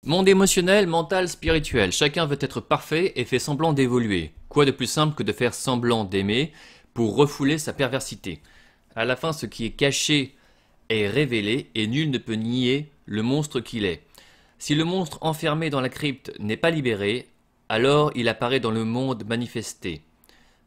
Monde émotionnel, mental, spirituel. Chacun veut être parfait et fait semblant d'évoluer. Quoi de plus simple que de faire semblant d'aimer pour refouler sa perversité? À la fin, ce qui est caché est révélé et nul ne peut nier le monstre qu'il est. Si le monstre enfermé dans la crypte n'est pas libéré, alors il apparaît dans le monde manifesté.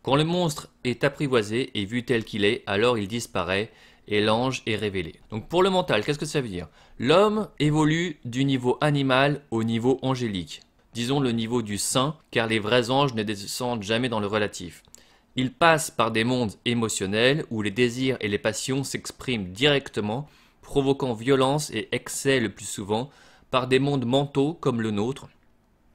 Quand le monstre est apprivoisé et vu tel qu'il est, alors il disparaît et l'ange est révélé. Donc pour le mental, qu'est-ce que ça veut dire? L'homme évolue du niveau animal au niveau angélique. Disons le niveau du saint, car les vrais anges ne descendent jamais dans le relatif. Il passe par des mondes émotionnels où les désirs et les passions s'expriment directement, provoquant violence et excès le plus souvent, par des mondes mentaux comme le nôtre,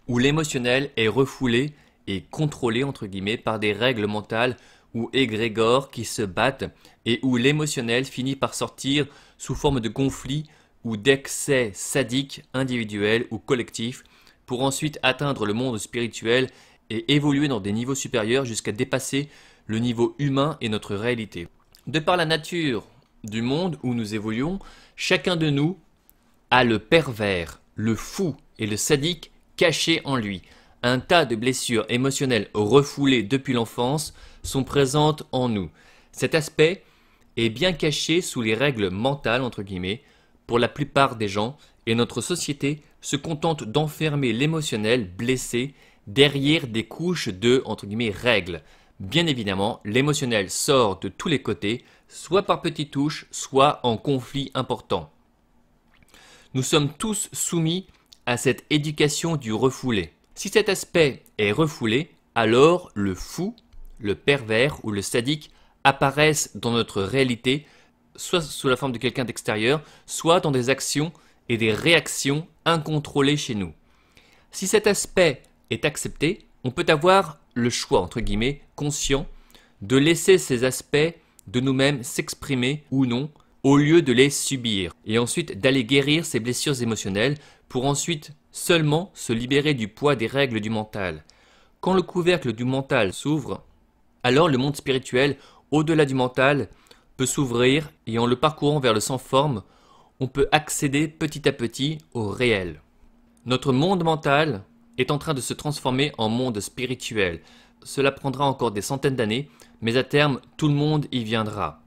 où l'émotionnel est refoulé et contrôlé entre guillemets par des règles mentales ou égrégores qui se battent et où l'émotionnel finit par sortir sous forme de conflits ou d'excès sadiques individuels ou collectifs pour ensuite atteindre le monde spirituel et évoluer dans des niveaux supérieurs jusqu'à dépasser le niveau humain et notre réalité. De par la nature du monde où nous évoluons, chacun de nous a le pervers, le fou et le sadique cachés en lui. Un tas de blessures émotionnelles refoulées depuis l'enfance sont présentes en nous. Cet aspect est bien caché sous les règles mentales, entre guillemets, pour la plupart des gens, et notre société se contente d'enfermer l'émotionnel blessé derrière des couches de, entre guillemets, règles. Bien évidemment, l'émotionnel sort de tous les côtés, soit par petites touches, soit en conflit important. Nous sommes tous soumis à cette éducation du refoulé. Si cet aspect est refoulé, alors le fou, le pervers ou le sadique apparaissent dans notre réalité, soit sous la forme de quelqu'un d'extérieur, soit dans des actions et des réactions incontrôlées chez nous. Si cet aspect est accepté, on peut avoir le choix, entre guillemets, conscient, de laisser ces aspects de nous-mêmes s'exprimer ou non, au lieu de les subir, et ensuite d'aller guérir ces blessures émotionnelles pour ensuite seulement se libérer du poids des règles du mental. Quand le couvercle du mental s'ouvre, alors le monde spirituel, au-delà du mental, peut s'ouvrir et en le parcourant vers le sans-forme, on peut accéder petit à petit au réel. Notre monde mental est en train de se transformer en monde spirituel. Cela prendra encore des centaines d'années, mais à terme, tout le monde y viendra.